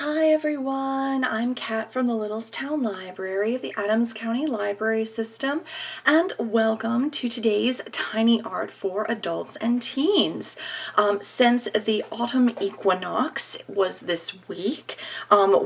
Hi everyone, I'm Kat from the Littlestown Library of the Adams County Library System, and welcome to today's Tiny Art for Adults and Teens. Since the autumn equinox was this week,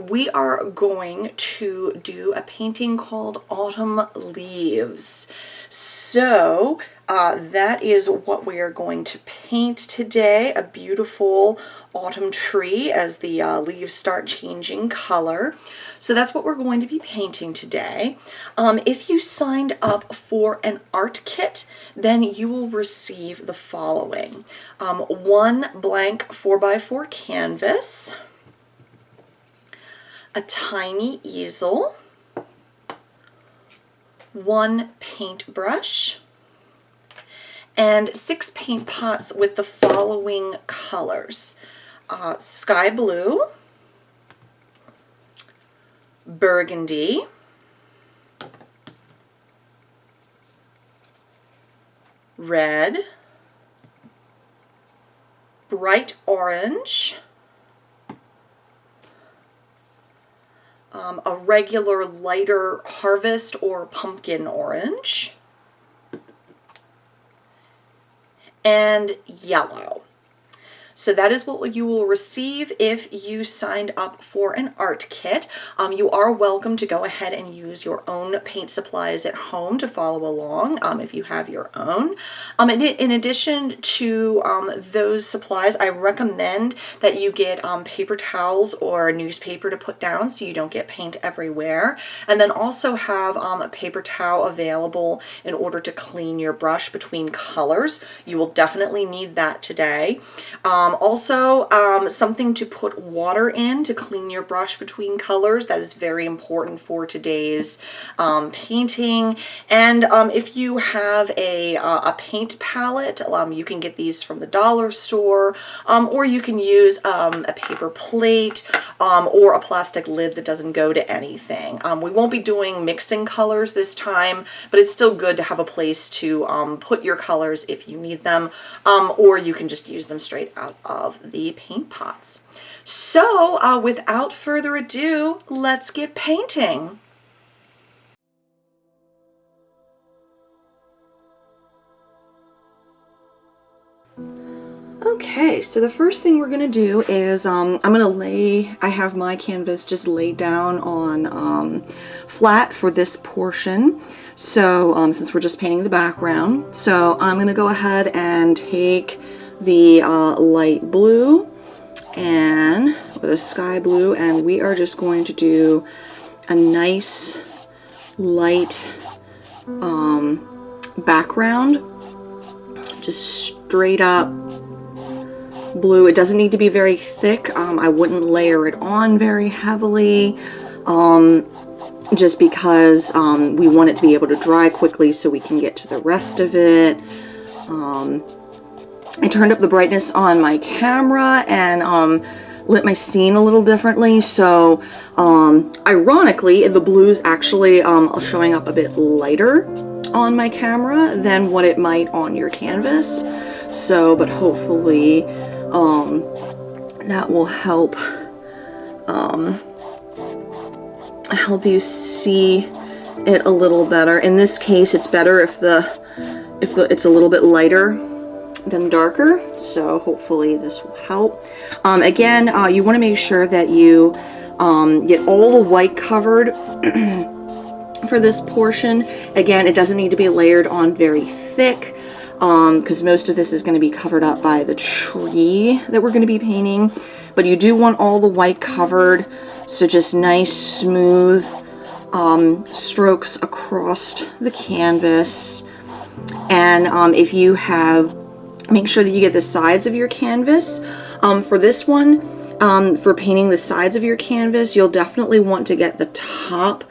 we are going to do a painting called Autumn Leaves. So that is what we are going to paint today, a beautiful autumn tree as the leaves start changing color. So that's what we're going to be painting today. If you signed up for an art kit, then you will receive the following. One blank 4x4 canvas, a tiny easel, one paintbrush, and 6 paint pots with the following colors. Sky blue, burgundy, red, bright orange, a regular lighter harvest or pumpkin orange, and yellow. So that is what you will receive if you signed up for an art kit. You are welcome to go ahead and use your own paint supplies at home to follow along if you have your own. In addition to those supplies, I recommend that you get paper towels or newspaper to put down so you don't get paint everywhere. And then also have a paper towel available in order to clean your brush between colors. You will definitely need that today. Also, something to put water in to clean your brush between colors. That is very important for today's painting. And if you have a paint palette, you can get these from the dollar store, or you can use a paper plate or a plastic lid that doesn't go to anything. We won't be doing mixing colors this time, but it's still good to have a place to put your colors if you need them, or you can just use them straight out of the paint pots. So without further ado, let's get painting. Okay, so the first thing we're gonna do is I have my canvas just laid down on flat for this portion. So since we're just painting the background, so I'm gonna go ahead and take the light blue and with a sky blue, and we are just going to do a nice light background, just straight up blue. It doesn't need to be very thick. I wouldn't layer it on very heavily, just because we want it to be able to dry quickly so we can get to the rest of it. I turned up the brightness on my camera and lit my scene a little differently. So ironically, the blue's actually showing up a bit lighter on my camera than what it might on your canvas. So, but hopefully that will help you see it a little better. In this case, it's better if it's a little bit lighter than darker, so hopefully this will help. Again, you want to make sure that you get all the white covered for this portion. Again, it doesn't need to be layered on very thick because most of this is going to be covered up by the tree that we're going to be painting, but you do want all the white covered, so just nice smooth strokes across the canvas. And if you have, make sure that you get the sides of your canvas. For this one, for painting the sides of your canvas, you'll definitely want to get the top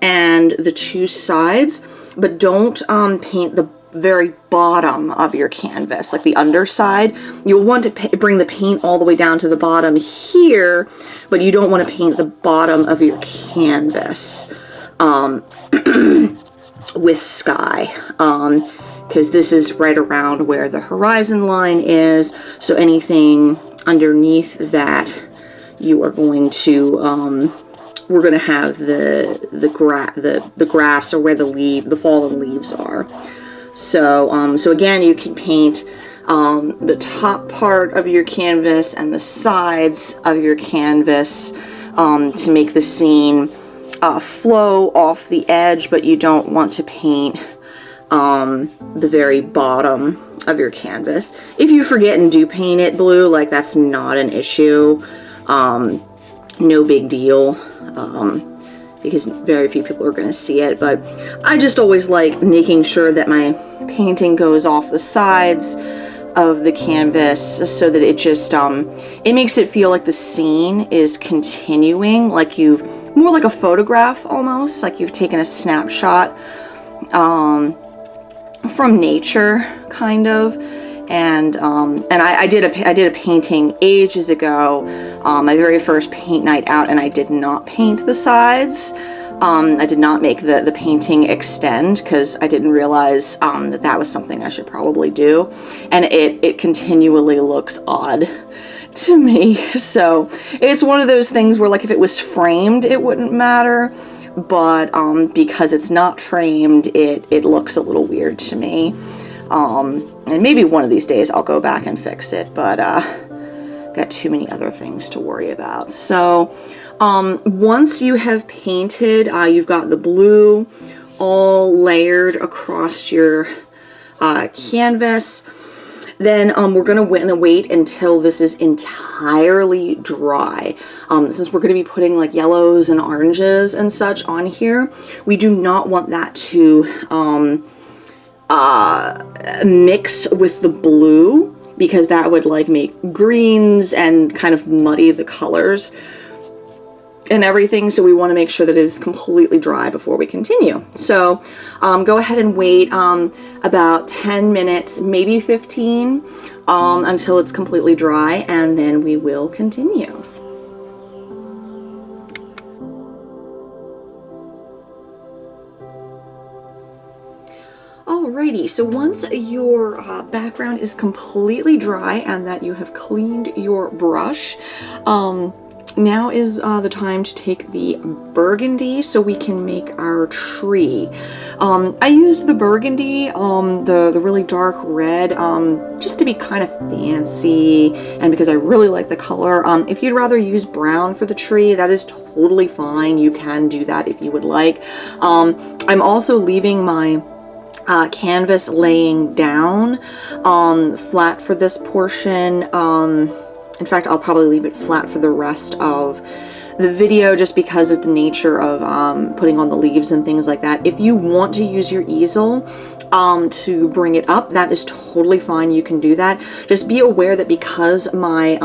and the 2 sides, but don't paint the very bottom of your canvas, like the underside. You'll want to bring the paint all the way down to the bottom here, but you don't want to paint the bottom of your canvas with sky. Because this is right around where the horizon line is, so anything underneath that you are going to, we're going to have the grass, or where the fallen leaves are. So, so again, you can paint the top part of your canvas and the sides of your canvas to make the scene flow off the edge, but you don't want to paint the very bottom of your canvas. If you forget and do paint it blue, like, that's not an issue. No big deal, because very few people are going to see it, but I just always like making sure that my painting goes off the sides of the canvas so that it just, it makes it feel like the scene is continuing, like more like a photograph almost, like you've taken a snapshot from nature, kind of. And I did a painting ages ago, my very first paint night out, and I did not paint the sides. I did not make the painting extend, because I didn't realize that was something I should probably do, and it continually looks odd to me. So it's one of those things where, like, if it was framed, it wouldn't matter, but because it's not framed, it looks a little weird to me. And maybe one of these days I'll go back and fix it, but got too many other things to worry about. So once you have painted, you've got the blue all layered across your canvas, then we're going to wait until this is entirely dry. Since we're going to be putting like yellows and oranges and such on here, we do not want that to mix with the blue, because that would like make greens and kind of muddy the colors and everything. So we want to make sure that it is completely dry before we continue. So go ahead and wait about 10 minutes, maybe 15, until it's completely dry, and then we will continue. Alrighty, so once your background is completely dry and that you have cleaned your brush, now is the time to take the burgundy so we can make our tree. I used the burgundy, the really dark red, just to be kind of fancy, and because I really like the color. If you'd rather use brown for the tree, that is totally fine. You can do that if you would like. I'm also leaving my canvas laying down flat for this portion. In fact, I'll probably leave it flat for the rest of the video, just because of the nature of putting on the leaves and things like that. If you want to use your easel to bring it up, that is totally fine. You can do that. Just be aware that because my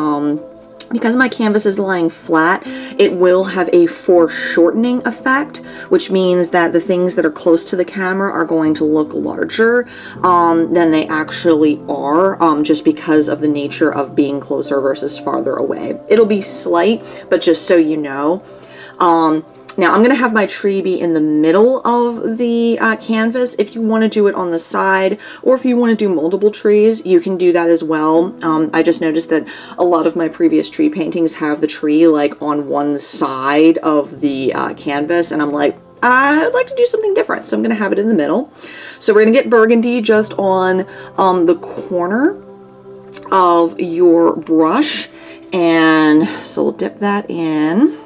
canvas is lying flat, it will have a foreshortening effect, which means that the things that are close to the camera are going to look larger than they actually are, just because of the nature of being closer versus farther away. It'll be slight, but just so you know. Now I'm going to have my tree be in the middle of the canvas. If you want to do it on the side, or if you want to do multiple trees, you can do that as well. I just noticed that a lot of my previous tree paintings have the tree like on one side of the canvas, and I'm like, I'd like to do something different, so I'm going to have it in the middle. So we're going to get burgundy just on the corner of your brush, and so we'll dip that in.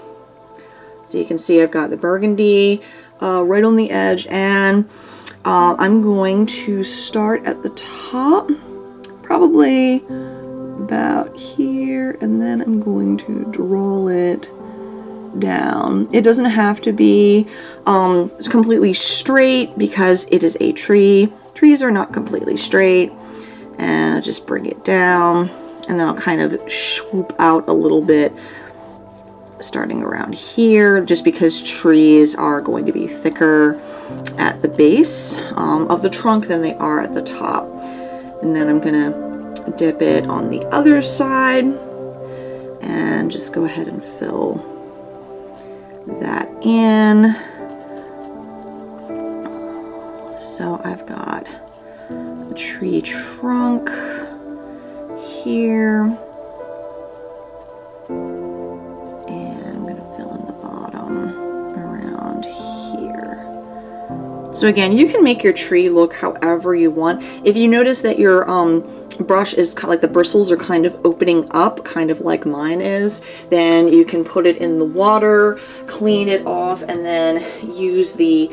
So you can see I've got the burgundy right on the edge, and I'm going to start at the top, probably about here, and then I'm going to draw it down. It doesn't have to be completely straight, because it is a tree. Trees are not completely straight. And I'll just bring it down, and then I'll kind of swoop out a little bit, starting around here, just because trees are going to be thicker at the base of the trunk than they are at the top. And then I'm gonna dip it on the other side and just go ahead and fill that in. So I've got the tree trunk here. So again, you can make your tree look however you want. If you notice that your brush is kind of like the bristles are kind of opening up, kind of like mine is, then you can put it in the water, clean it off, and then use the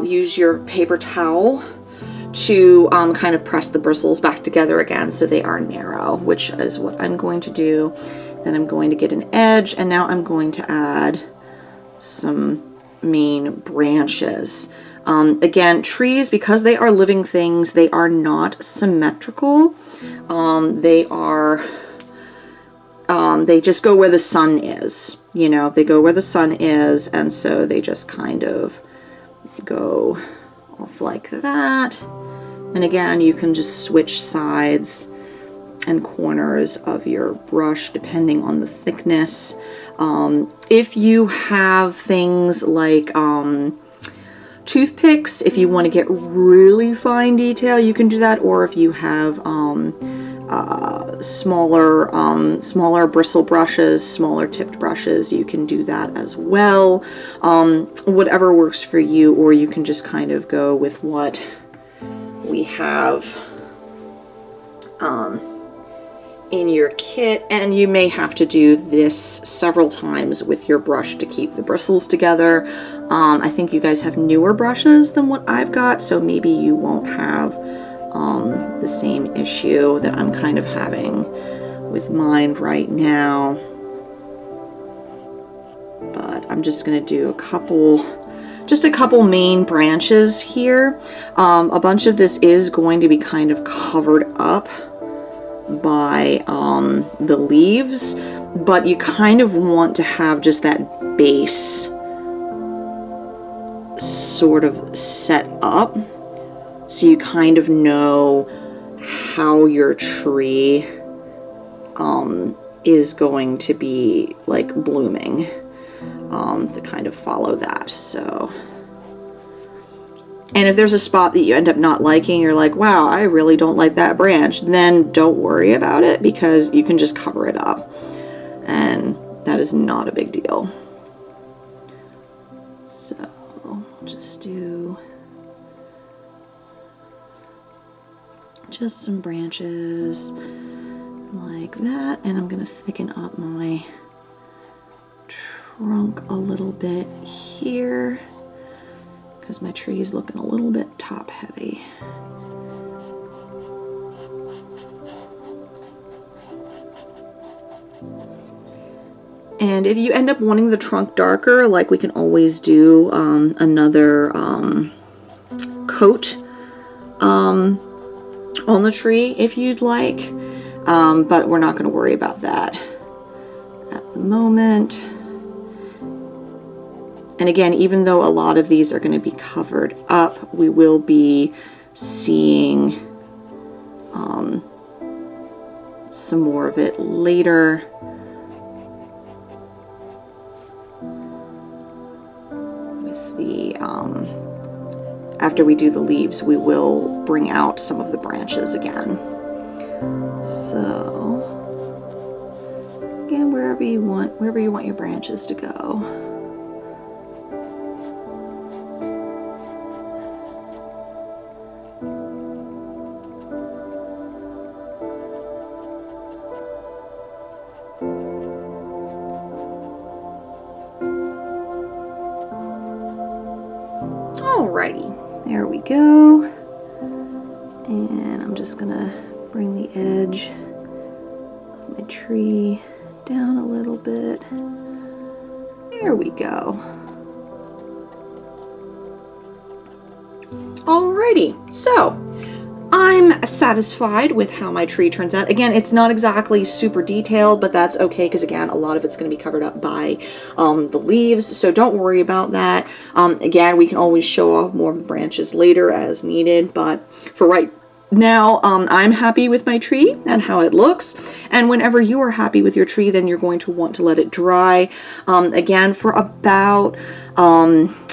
use your paper towel to kind of press the bristles back together again so they are narrow, which is what I'm going to do. Then I'm going to get an edge, and now I'm going to add some main branches. Again, trees, because they are living things, they are not symmetrical. They just go where the sun is. You know, they go where the sun is, and so they just kind of go off like that. And again, you can just switch sides and corners of your brush depending on the thickness. If you have things like toothpicks, if you want to get really fine detail, you can do that. Or if you have smaller bristle brushes, smaller tipped brushes, you can do that as well. Whatever works for you, or you can just kind of go with what we have in your kit. And you may have to do this several times with your brush to keep the bristles together. I think you guys have newer brushes than what I've got, so maybe you won't have the same issue that I'm kind of having with mine right now. But I'm just going to do just a couple main branches here. A bunch of this is going to be kind of covered up by the leaves, but you kind of want to have just that base sort of set up so you kind of know how your tree is going to be like blooming, to kind of follow that. So, and if there's a spot that you end up not liking, you're like, wow, I really don't like that branch, then don't worry about it, because you can just cover it up, and that is not a big deal. So just do just some branches like that, and I'm going to thicken up my trunk a little bit here because my tree is looking a little bit top heavy. And if you end up wanting the trunk darker, like we can always do another coat on the tree if you'd like, but we're not going to worry about that at the moment. And again, even though a lot of these are going to be covered up, we will be seeing some more of it later. With the after we do the leaves, we will bring out some of the branches again. So again, wherever you want your branches to go. Alrighty, there we go. And I'm just gonna bring the edge of my tree down a little bit. There we go. Alrighty, so I'm satisfied with how my tree turns out. Again, it's not exactly super detailed, but that's okay because again, a lot of it's going to be covered up by the leaves, so don't worry about that. Again, we can always show off more of the branches later as needed, but for right now, I'm happy with my tree and how it looks. And whenever you are happy with your tree, then you're going to want to let it dry. Again, for about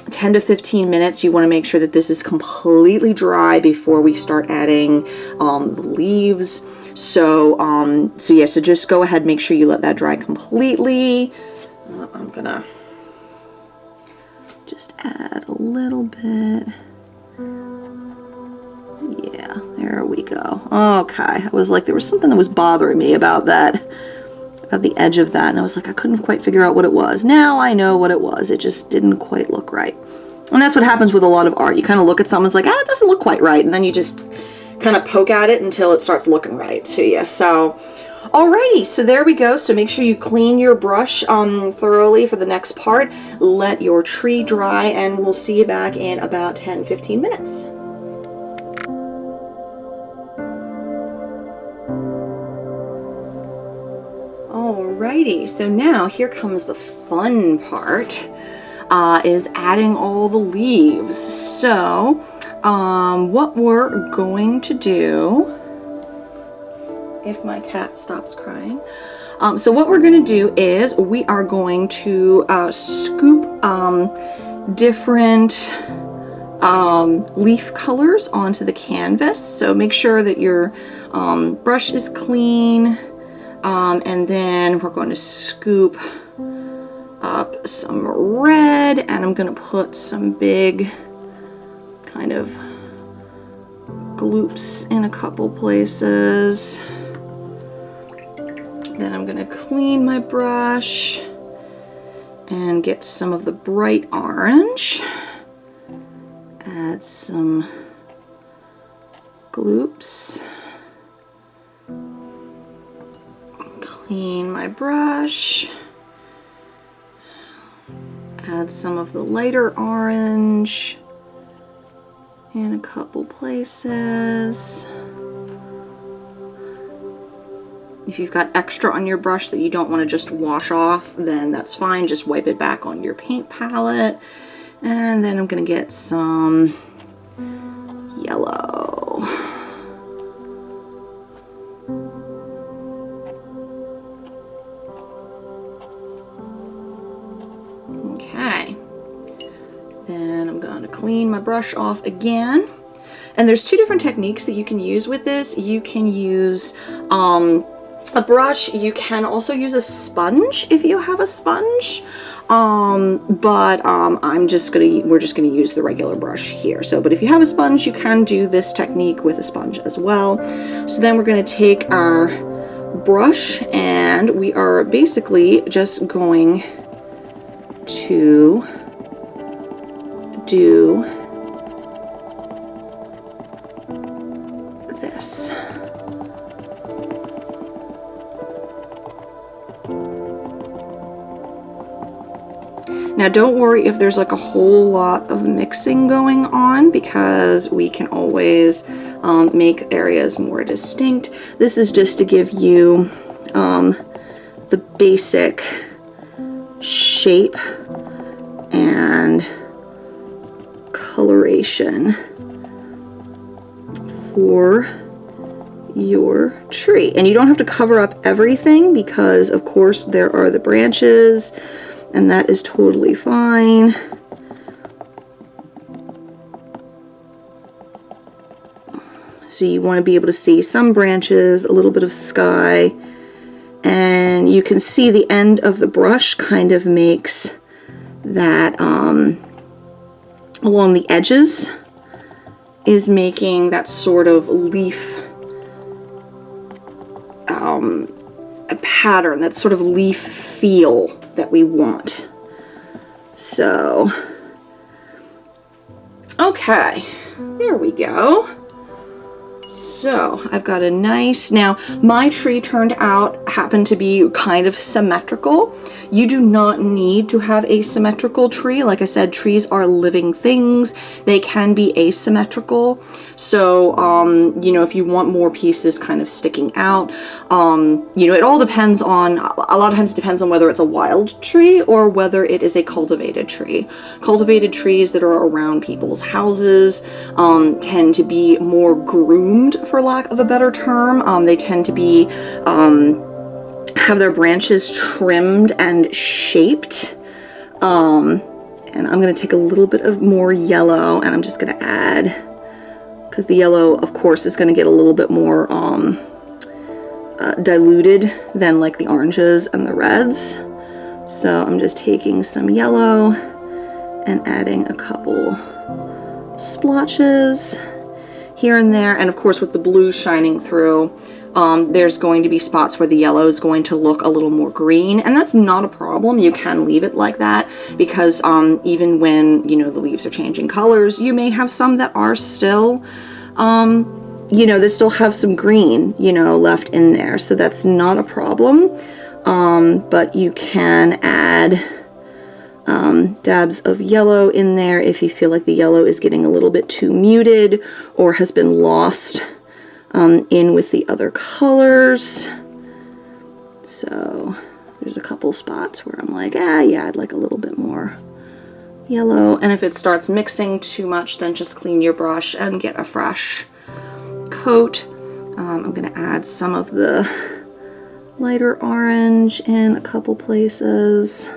10 to 15 minutes, you want to make sure that this is completely dry before we start adding the leaves. So just go ahead, make sure you let that dry completely. I'm gonna just add a little bit. Yeah, there we go. Okay, I was like, there was something that was bothering me about that, about the edge of that, and I was like, I couldn't quite figure out what it was. Now I know what it was. It just didn't quite look right. And that's what happens with a lot of art. You kind of look at something, it's like, it doesn't look quite right, and then you just kind of poke at it until it starts looking right to you. So, alrighty, so there we go. So make sure you clean your brush thoroughly for the next part. Let your tree dry, and we'll see you back in about 10-15 minutes. Alrighty, so now here comes the fun part, is adding all the leaves. So, what we're going to do, if my cat stops crying, so what we're going to do is we are going to scoop different leaf colors onto the canvas. So make sure that your brush is clean. And then we're going to scoop up some red, and I'm going to put some big kind of gloops in a couple places. Then I'm going to clean my brush and get some of the bright orange. Add some gloops. Clean my brush, add some of the lighter orange in a couple places. If you've got extra on your brush that you don't want to just wash off, then that's fine. Just wipe it back on your paint palette. And then I'm going to get some yellow. Okay, then I'm going to clean my brush off again. And there's two different techniques that you can use with this. You can use a brush. You can also use a sponge if you have a sponge. We're just gonna use the regular brush here. So, but if you have a sponge, you can do this technique with a sponge as well. So then we're gonna take our brush, and we are basically just going to do this. Now don't worry if there's like a whole lot of mixing going on, because we can always make areas more distinct. This is just to give you the basic shape and coloration for your tree. And you don't have to cover up everything, because of course there are the branches, and that is totally fine. So you want to be able to see some branches, a little bit of sky, and you can see the end of the brush kind of makes that along the edges is making that sort of leaf a pattern, that sort of leaf feel that we want. So okay, there we go. So I've got a nice, now my tree happened to be kind of symmetrical. You do not need to have a symmetrical tree. Like I said, trees are living things. They can be asymmetrical. So, you know, if you want more pieces kind of sticking out, you know, it all depends on, a lot of times it depends on whether it's a wild tree or whether it is a cultivated tree. Cultivated trees that are around people's houses tend to be more groomed, for lack of a better term. They tend to be, have their branches trimmed and shaped. And I'm going to take a little bit of more yellow, and I'm just going to add, because the yellow, of course, is going to get a little bit more diluted than like the oranges and the reds. So I'm just taking some yellow and adding a couple splotches here and there. And of course, with the blue shining through, there's going to be spots where the yellow is going to look a little more green, and that's not a problem. You can leave it like that because even when, you know, the leaves are changing colors, you may have some that are still, you know, they still have some green, you know, left in there. So that's not a problem. But you can add dabs of yellow in there if you feel like the yellow is getting a little bit too muted or has been lost in with the other colors. So there's a couple spots where I'm like, yeah, I'd like a little bit more yellow. And if it starts mixing too much, then just clean your brush and get a fresh coat. I'm going to add some of the lighter orange in a couple places.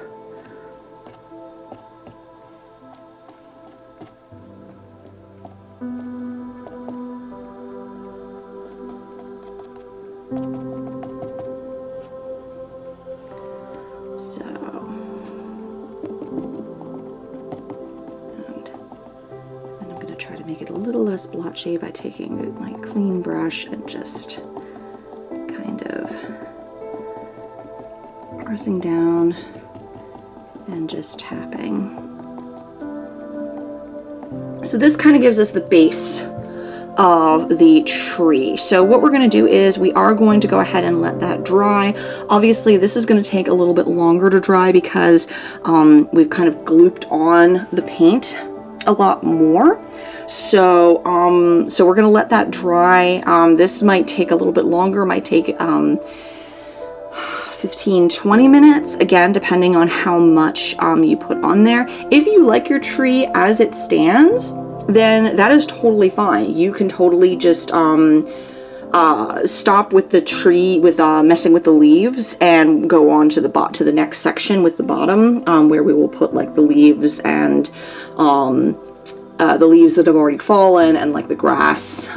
Blotchy by taking my clean brush and just kind of pressing down and just tapping. So this kind of gives us the base of the tree. So what we're going to do is we are going to go ahead and let that dry. Obviously this is going to take a little bit longer to dry because we've kind of glooped on the paint a lot more. So so we're gonna let that dry. This might take a little bit longer, might take 15-20 minutes, again depending on how much you put on there. If you like your tree as it stands, then that is totally fine. You can totally just stop with the tree, with messing with the leaves, and go on to the next section with the bottom, where we will put like the leaves and the leaves that have already fallen and like the grass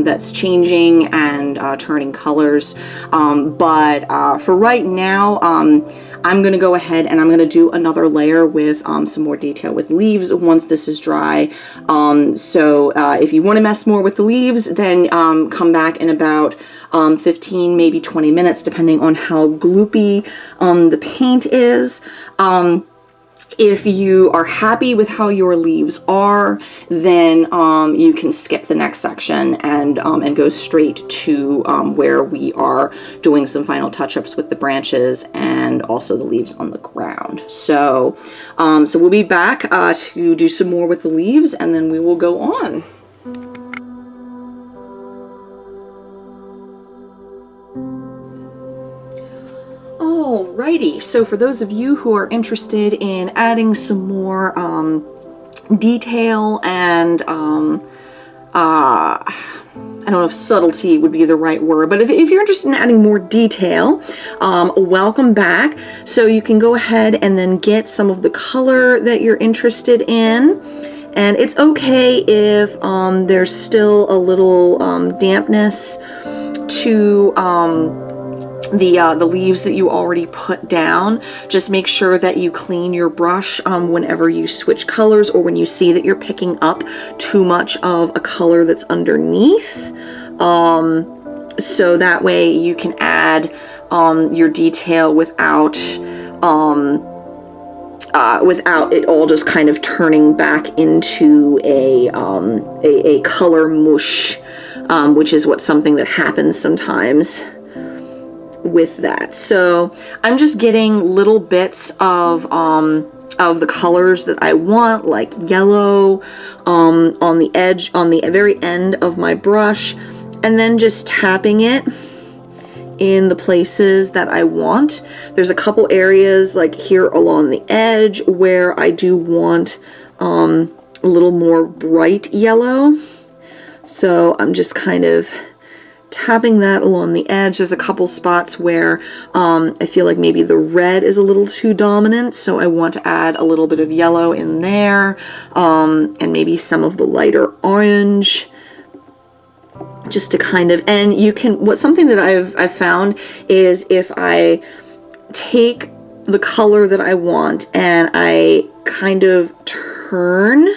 that's changing and turning colors. But for right now, I'm going to go ahead and I'm going to do another layer with some more detail with leaves once this is dry. So if you want to mess more with the leaves, then come back in about 15, maybe 20 minutes, depending on how gloopy the paint is. If you are happy with how your leaves are, then you can skip the next section and go straight to where we are doing some final touch-ups with the branches and also the leaves on the ground. So, so we'll be back to do some more with the leaves, and then we will go on. Alrighty, so for those of you who are interested in adding some more detail and I don't know if subtlety would be the right word, but if you're interested in adding more detail, welcome back. So you can go ahead and then get some of the color that you're interested in. And it's okay if there's still a little dampness to the leaves that you already put down. Just make sure that you clean your brush whenever you switch colors, or when you see that you're picking up too much of a color that's underneath, so that way you can add your detail without it all just kind of turning back into a color mush, which is something that happens sometimes with that. So I'm just getting little bits of the colors that I want, like yellow on the edge, on the very end of my brush, and then just tapping it in the places that I want. There's a couple areas like here along the edge where I do want a little more bright yellow. So I'm just kind of tapping that along the edge. There's a couple spots where I feel like maybe the red is a little too dominant, so I want to add a little bit of yellow in there, and maybe some of the lighter orange, just to kind of, and you can, something that I've found is if I take the color that I want and I kind of turn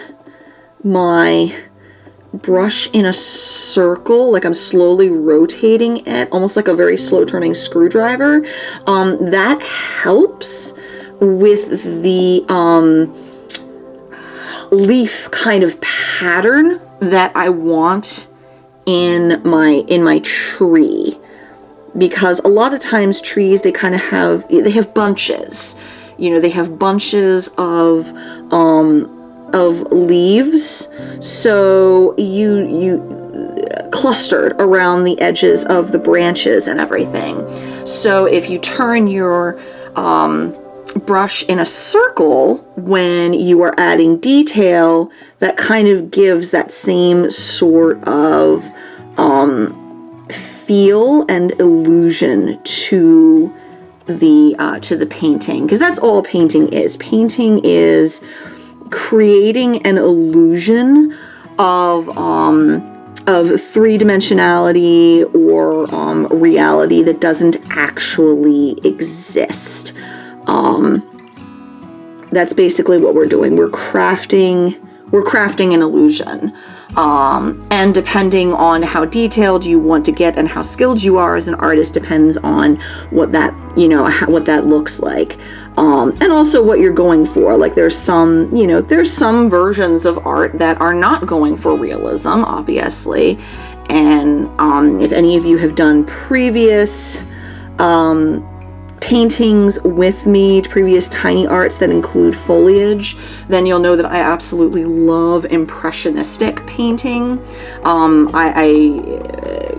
my brush in a circle, like I'm slowly rotating it, almost like a very slow turning screwdriver, that helps with the leaf kind of pattern that I want in my tree. Because a lot of times trees, they have bunches. You know, they have bunches of leaves, so you clustered around the edges of the branches and everything. So if you turn your brush in a circle when you are adding detail, that kind of gives that same sort of feel and illusion to the painting, because that's all painting is. Painting is creating an illusion of three-dimensionality or reality that doesn't actually exist. That's basically what we're doing. We're crafting an illusion. And depending on how detailed you want to get and how skilled you are as an artist depends on what that, what that looks like. And also what you're going for. Like there's some versions of art that are not going for realism, obviously. And if any of you have done previous paintings with me, previous tiny arts that include foliage, then you'll know that I absolutely love impressionistic painting.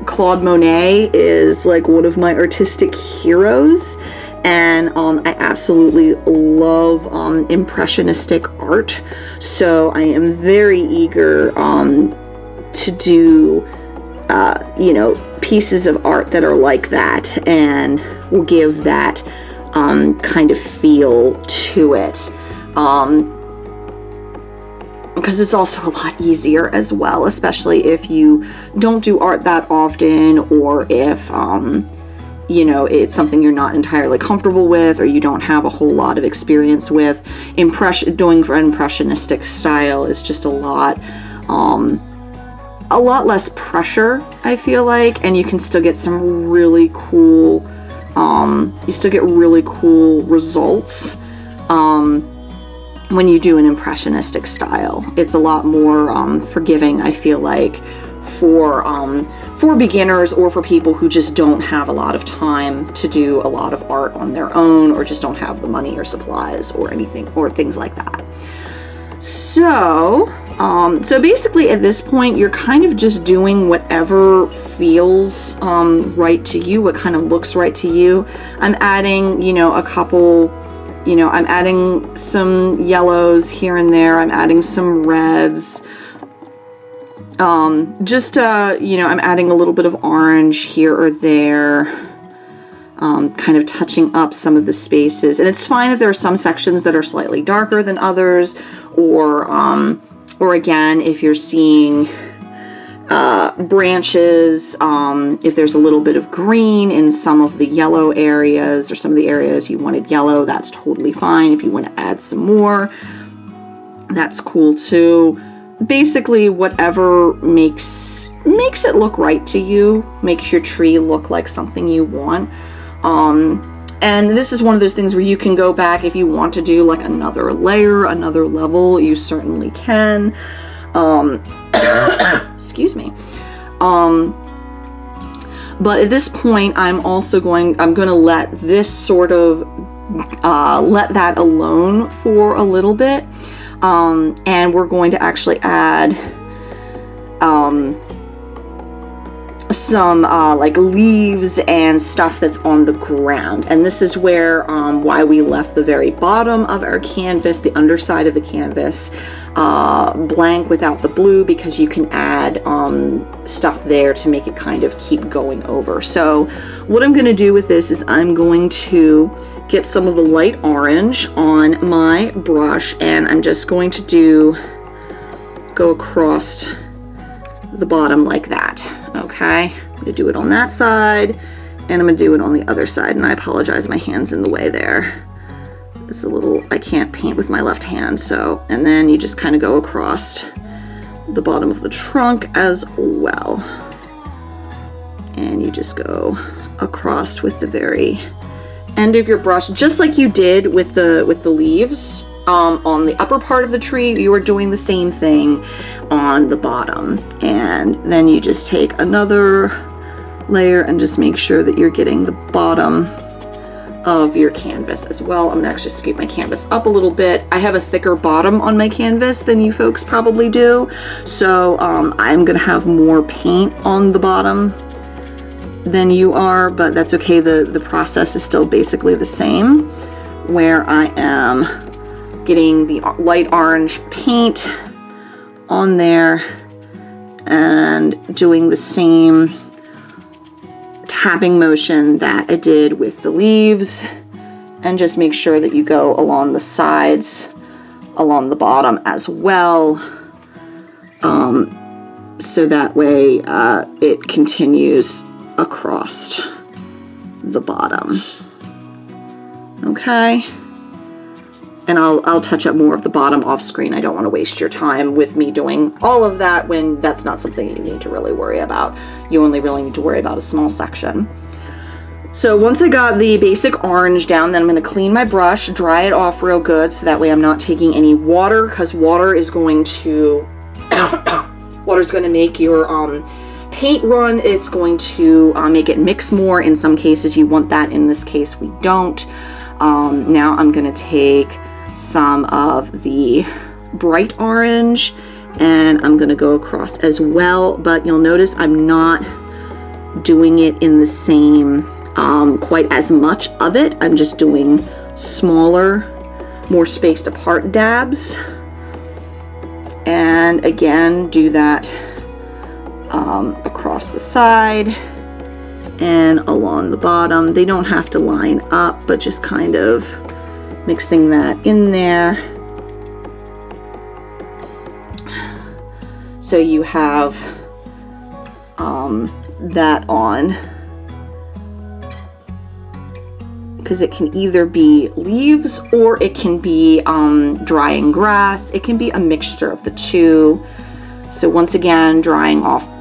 Claude Monet is like one of my artistic heroes, and I absolutely love impressionistic art. So I am very eager to do pieces of art that are like that and will give that kind of feel to it, because it's also a lot easier as well, especially if you don't do art that often, or if it's something you're not entirely comfortable with, or you don't have a whole lot of experience with. Doing for impressionistic style is just a lot less pressure, I feel like, and you can still get some really cool results when you do an impressionistic style. It's a lot more forgiving, I feel like, for beginners or for people who just don't have a lot of time to do a lot of art on their own, or just don't have the money or supplies or anything, or things like that. So basically at this point, you're kind of just doing whatever feels right to you, what kind of looks right to you. I'm adding, I'm adding some yellows here and there. I'm adding some reds. I'm adding a little bit of orange here or there. Kind of touching up some of the spaces. And it's fine if there are some sections that are slightly darker than others, or again, if you're seeing branches, if there's a little bit of green in some of the yellow areas, or some of the areas you wanted yellow, that's totally fine. If you want to add some more, that's cool too. Basically, whatever makes it look right to you, makes your tree look like something you want. And this is one of those things where you can go back if you want to do like another layer, another level, you certainly can. Excuse me. But at this point, I'm going to let this sort of, let that alone for a little bit. And we're going to actually add, some like leaves and stuff that's on the ground. And this is where why we left the very bottom of our canvas, the underside of the canvas, blank without the blue, because you can add stuff there to make it kind of keep going over. So what I'm going to do with this is I'm going to get some of the light orange on my brush, and I'm just going to go across the bottom like that. Okay, I'm going to do it on that side, and I'm going to do it on the other side, and I apologize, my hand's in the way there. It's a little, I can't paint with my left hand, so, and then you just kind of go across the bottom of the trunk as well. And you just go across with the very end of your brush, just like you did with the leaves. On the upper part of the tree, you are doing the same thing on the bottom. And then you just take another layer and just make sure that you're getting the bottom of your canvas as well. I'm gonna actually scoop my canvas up a little bit. I have a thicker bottom on my canvas than you folks probably do, so I'm gonna have more paint on the bottom than you are, but that's okay. The process is still basically the same, where I am getting the light orange paint on there and doing the same tapping motion that I did with the leaves, and just make sure that you go along the sides, along the bottom as well, so that way it continues across the bottom. Okay, and I'll touch up more of the bottom off screen. I don't want to waste your time with me doing all of that when that's not something you need to really worry about. You only really need to worry about a small section. So once I got the basic orange down, then I'm going to clean my brush, dry it off real good, so that way I'm not taking any water, because water is going to make your paint run. It's going to make it mix more. In some cases you want that. In this case we don't. Now I'm going to take some of the bright orange and I'm going to go across as well, but you'll notice I'm not doing it in the same quite as much of it. I'm just doing smaller, more spaced apart dabs, and again do that across the side and along the bottom. They don't have to line up, but just kind of mixing that in there. So you have that on, because it can either be leaves or it can be drying grass. It can be a mixture of the two. So once again,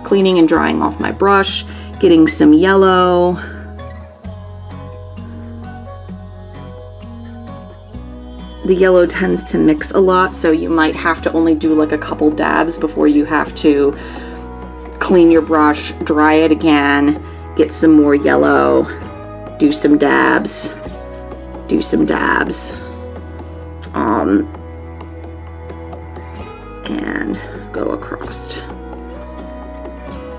cleaning and drying off my brush, getting some yellow. The yellow tends to mix a lot, so you might have to only do like a couple dabs before you have to clean your brush, dry it again, get some more yellow, do some dabs, and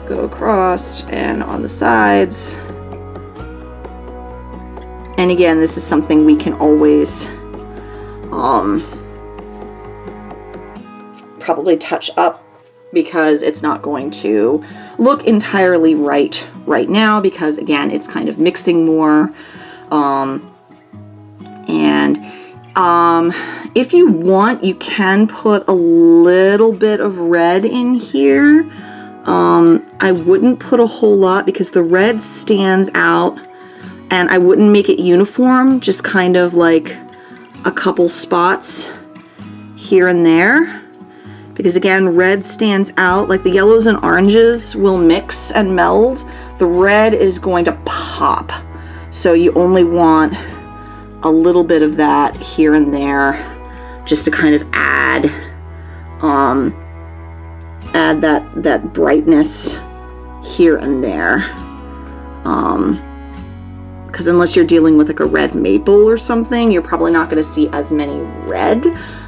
go across and on the sides. And again, this is something we can always probably touch up, because it's not going to look entirely right now, because again, it's kind of mixing more. If you want, you can put a little bit of red in here. I wouldn't put a whole lot, because the red stands out, and I wouldn't make it uniform, just kind of like a couple spots here and there, because again, red stands out. Like the yellows and oranges will mix and meld. The red is going to pop, so you only want a little bit of that here and there, just to kind of add that brightness here and there. Because unless you're dealing with like a red maple or something, you're probably not going to see as many red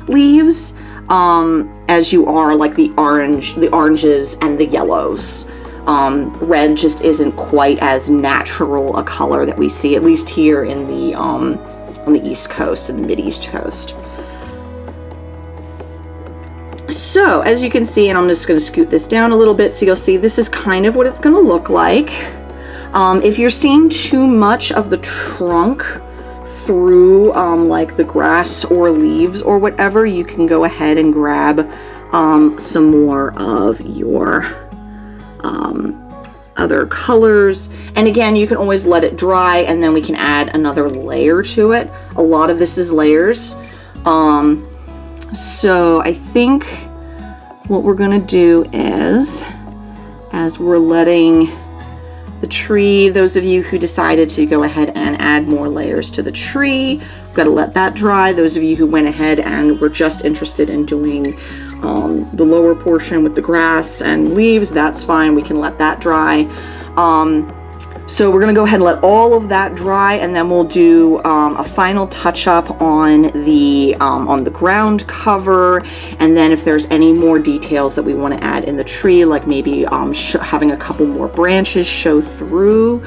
leaves as you are like the oranges and the yellows. Red just isn't quite as natural a color that we see, at least here in the on the East Coast and the Mid-East Coast. So as you can see, and I'm just going to scoot this down a little bit so you'll see this is kind of what it's going to look like. If you're seeing too much of the trunk through like the grass or leaves or whatever, you can go ahead and grab some more of your other colors. And again, you can always let it dry and then we can add another layer to it. A lot of this is layers. So I think what we're gonna do is, as we're letting the tree, those of you who decided to go ahead and add more layers to the tree, we've got to let that dry. Those of you who went ahead and were just interested in doing the lower portion with the grass and leaves, that's fine. We can let that dry. So we're gonna go ahead and let all of that dry, and then we'll do a final touch up on the ground cover. And then if there's any more details that we want to add in the tree, like maybe having a couple more branches show through,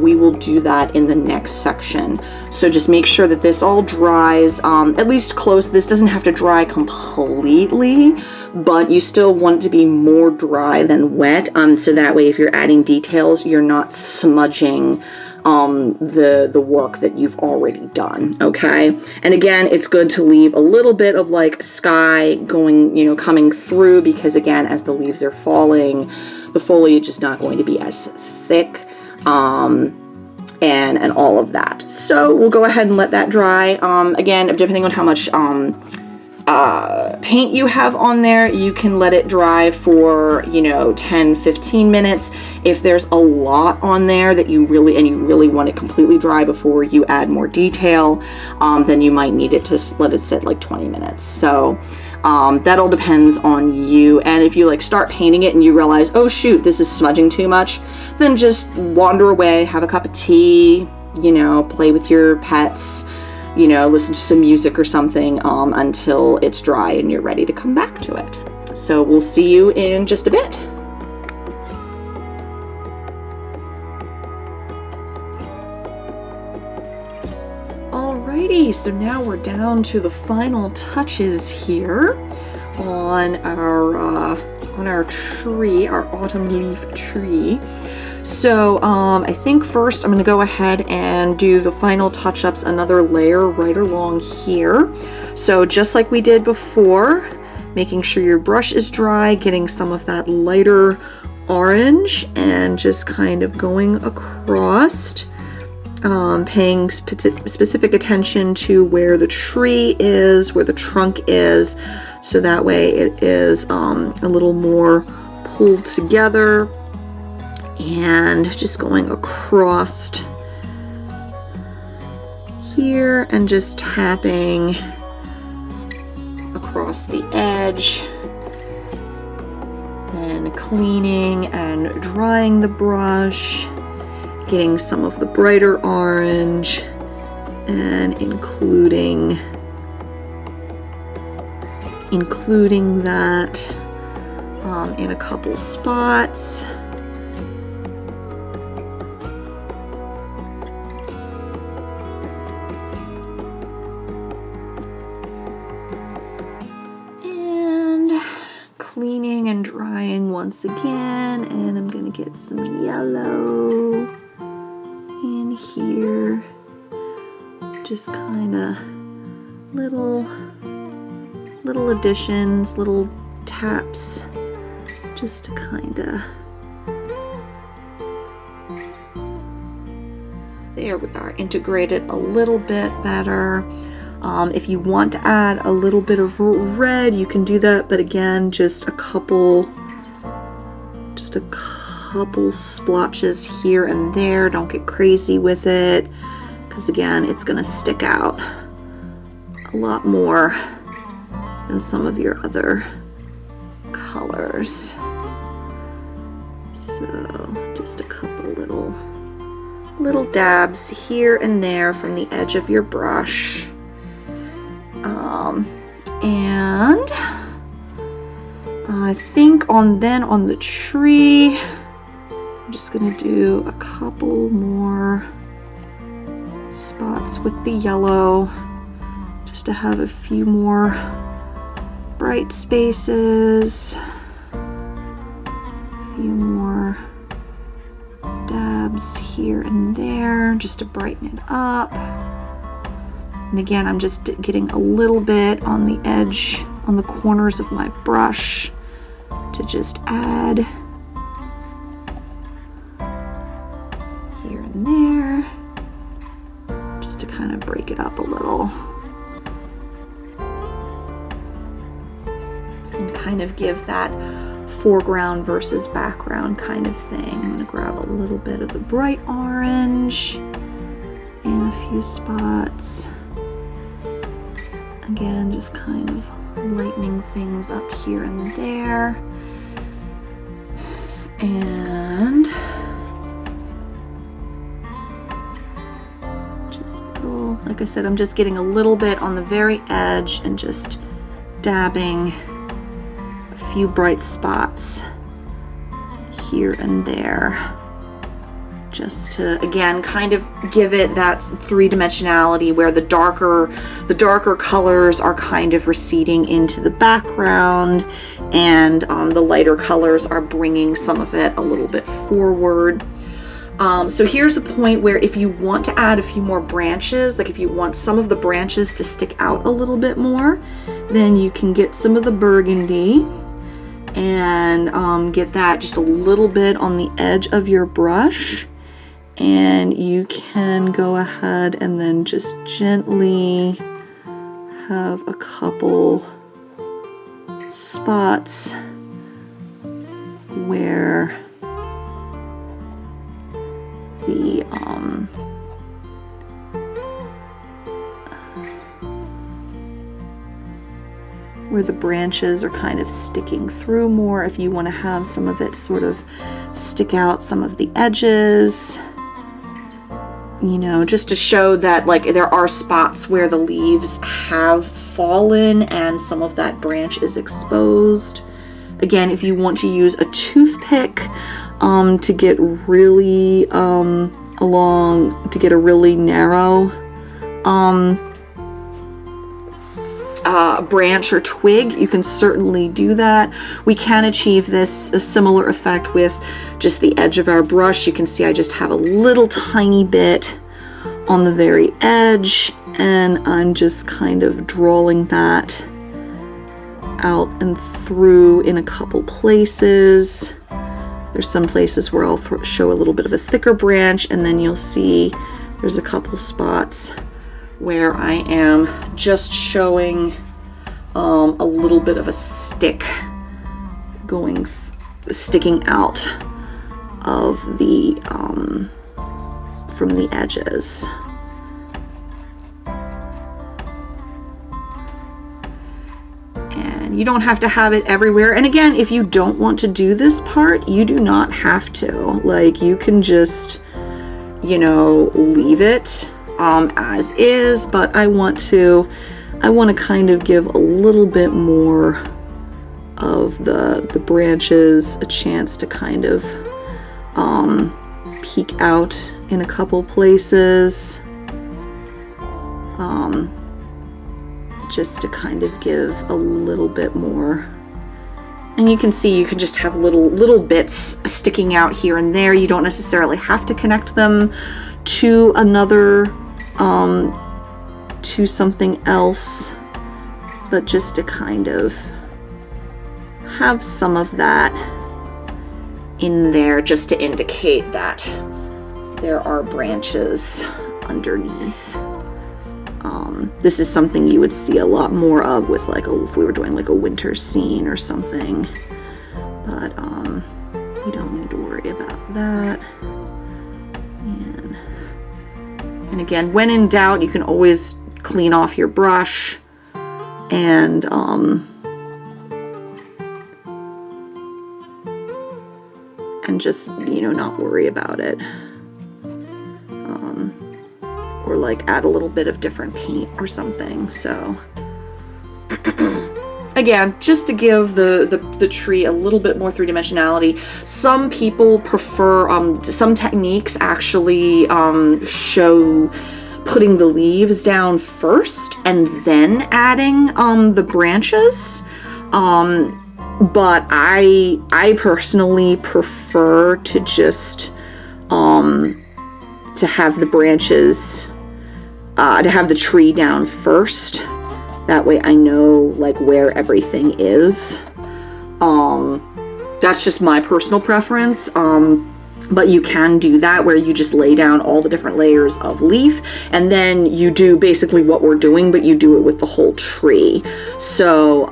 we will do that in the next section. So just make sure that this all dries at least close. This doesn't have to dry completely, but you still want it to be more dry than wet, so that way if you're adding details, you're not smudging the work that you've already done, okay? And again, it's good to leave a little bit of like sky going, you know, coming through, because again, as the leaves are falling, the foliage is not going to be as thick, and all of that. So we'll go ahead and let that dry. Again, depending on how much paint you have on there, you can let it dry for, you know, 10-15 minutes. If there's a lot on there that you really want it completely dry before you add more detail, then you might need it to let it sit like 20 minutes. So that all depends on you. And if you like start painting it and you realize, oh shoot, this is smudging too much, then just wander away, have a cup of tea, you know, play with your pets, you know, listen to some music or something until it's dry and you're ready to come back to it. So we'll see you in just a bit. Alrighty, so now we're down to the final touches here on our tree, our autumn leaf tree. So I think first I'm going to go ahead and do the final touch-ups, another layer right along here. So just like we did before, making sure your brush is dry, getting some of that lighter orange and just kind of going across, paying specific attention to where the tree is, where the trunk is, so that way it is a little more pulled together. And just going across here and just tapping across the edge and cleaning and drying the brush, getting some of the brighter orange and including that in a couple spots. Cleaning and drying once again, and I'm gonna get some yellow in here, just kind of little additions, little taps, just to kind of, there we are, integrated a little bit better. If you want to add a little bit of red, you can do that, but again, just a couple splotches here and there. Don't get crazy with it, because again, it's going to stick out a lot more than some of your other colors. So just a couple little dabs here and there from the edge of your brush. And I think on the tree, I'm just gonna do a couple more spots with the yellow, just to have a few more bright spaces, a few more dabs here and there, just to brighten it up. And again, I'm just getting a little bit on the edge, on the corners of my brush, to just add kind of break it up a little. And kind of give that foreground versus background kind of thing. I'm going to grab a little bit of the bright orange in a few spots. Again, just kind of lightening things up here and there. And just little, like I said, I'm just getting a little bit on the very edge and just dabbing a few bright spots here and there, just to, again, kind of give it that three-dimensionality where the darker colors are kind of receding into the background, and the lighter colors are bringing some of it a little bit forward. So here's a point where if you want to add a few more branches, like if you want some of the branches to stick out a little bit more, then you can get some of the burgundy and get that just a little bit on the edge of your brush. And you can go ahead and then just gently have a couple spots where the branches are kind of sticking through more. If you want to have some of it sort of stick out some of the edges, you know, just to show that like there are spots where the leaves have fallen and some of that branch is exposed. Again, if you want to use a toothpick to get really to get a really narrow branch or twig, you can certainly do that. We can achieve a similar effect with just the edge of our brush. You can see I just have a little tiny bit on the very edge, and I'm just kind of drawing that out and through in a couple places. There's some places where I'll show a little bit of a thicker branch, and then you'll see there's a couple spots where I am just showing a little bit of a stick sticking out of the from the edges. And you don't have to have it everywhere. And again, if you don't want to do this part, you do not have to. Like, you can just, you know, leave it as is, but I want to kind of give a little bit more of the branches a chance to kind of peek out in a couple places, just to kind of give a little bit more. And you can see you can just have little bits sticking out here and there. You don't necessarily have to connect them to another to something else, but just to kind of have some of that in there, just to indicate that there are branches underneath. This is something you would see a lot more of with like if we were doing like a winter scene or something, but you don't need to worry about that. And again, when in doubt, you can always clean off your brush and just, you know, not worry about it. Or like add a little bit of different paint or something. So again, just to give the tree a little bit more three-dimensionality. Some people prefer, some techniques actually show putting the leaves down first and then adding the branches. But I personally prefer to just to have the branches, to have the tree down first. That way I know like where everything is. That's just my personal preference. But you can do that where you just lay down all the different layers of leaf, and then you do basically what we're doing, but you do it with the whole tree. So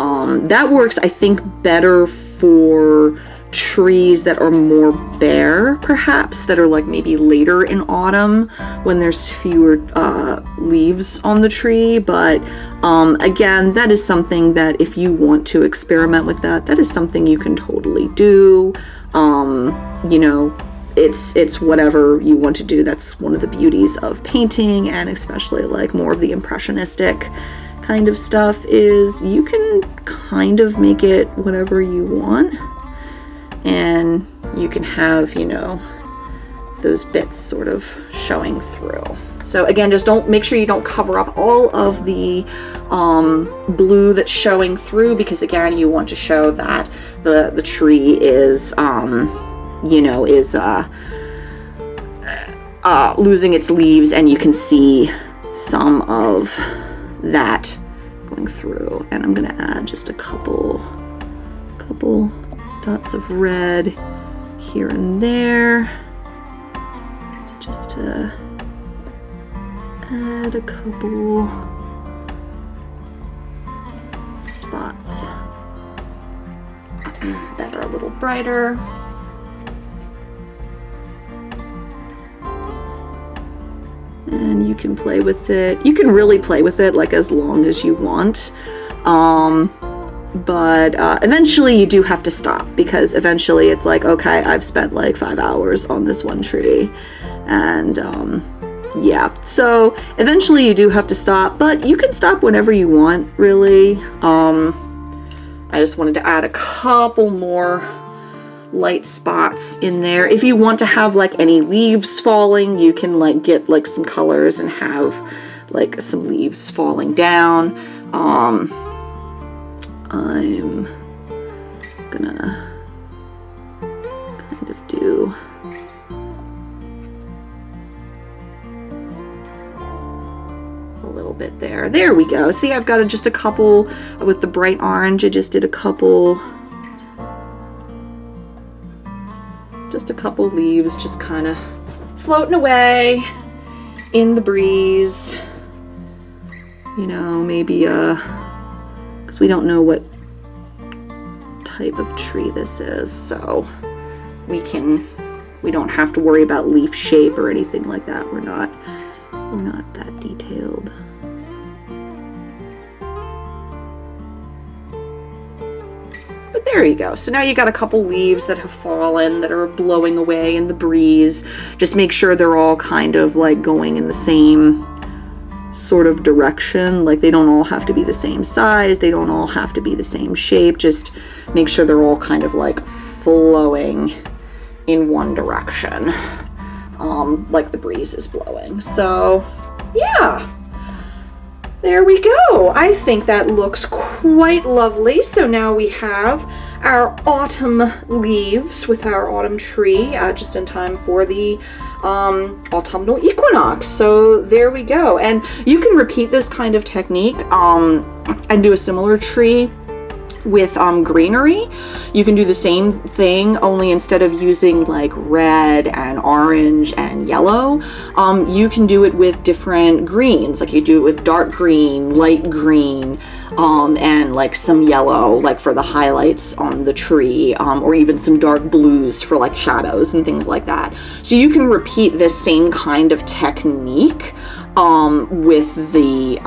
that works, I think, better for trees that are more bare, perhaps, that are like maybe later in autumn when there's fewer leaves on the tree. But again, that is something that if you want to experiment with that, that is something you can totally do. You know, it's whatever you want to do. That's one of the beauties of painting, and especially like more of the impressionistic kind of stuff, is you can kind of make it whatever you want, and you can have, you know, those bits sort of showing through. So again, just make sure you don't cover up all of the blue that's showing through, because again, you want to show that the tree is you know, is losing its leaves, and you can see some of that going through. And I'm gonna add just a couple dots of red here and there, just to add a couple spots that are a little brighter. And you can play with it. You can really play with it like as long as you want. But eventually you do have to stop, because eventually it's like, okay, I've spent like 5 hours on this one tree. And yeah, so eventually you do have to stop, but you can stop whenever you want, really. I just wanted to add a couple more light spots in there. If you want to have like any leaves falling, you can like get like some colors and have like some leaves falling down. I'm gonna kind of do a little bit there. There we go. See, I've got just a couple with the bright orange. I just did a couple leaves just kind of floating away in the breeze. You know, maybe because we don't know what type of tree this is, so we don't have to worry about leaf shape or anything like that. We're not that detailed. But there you go. So now you got a couple leaves that have fallen that are blowing away in the breeze. Just make sure they're all kind of like going in the same sort of direction. Like they don't all have to be the same size. They don't all have to be the same shape. Just make sure they're all kind of like flowing in one direction, like the breeze is blowing. So yeah. There we go. I think that looks quite lovely. So now we have our autumn leaves with our autumn tree, just in time for the autumnal equinox. So there we go. And you can repeat this kind of technique and do a similar tree with greenery. You can do the same thing, only instead of using like red and orange and yellow, you can do it with different greens. Like you do it with dark green, light green, and like some yellow, like for the highlights on the tree, or even some dark blues for like shadows and things like that. So you can repeat this same kind of technique with the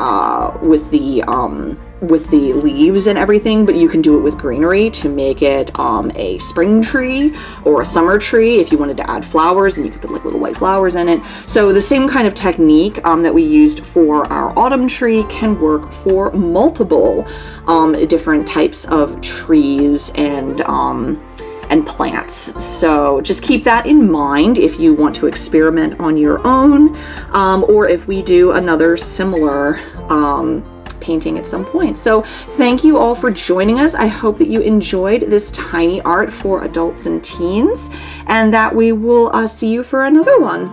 leaves and everything, but you can do it with greenery to make it a spring tree or a summer tree if you wanted to add flowers, and you could put like little white flowers in it. So the same kind of technique that we used for our autumn tree can work for multiple different types of trees and plants. So just keep that in mind if you want to experiment on your own, or if we do another similar painting at some point. So thank you all for joining us. I hope that you enjoyed this tiny art for adults and teens, and that we will see you for another one.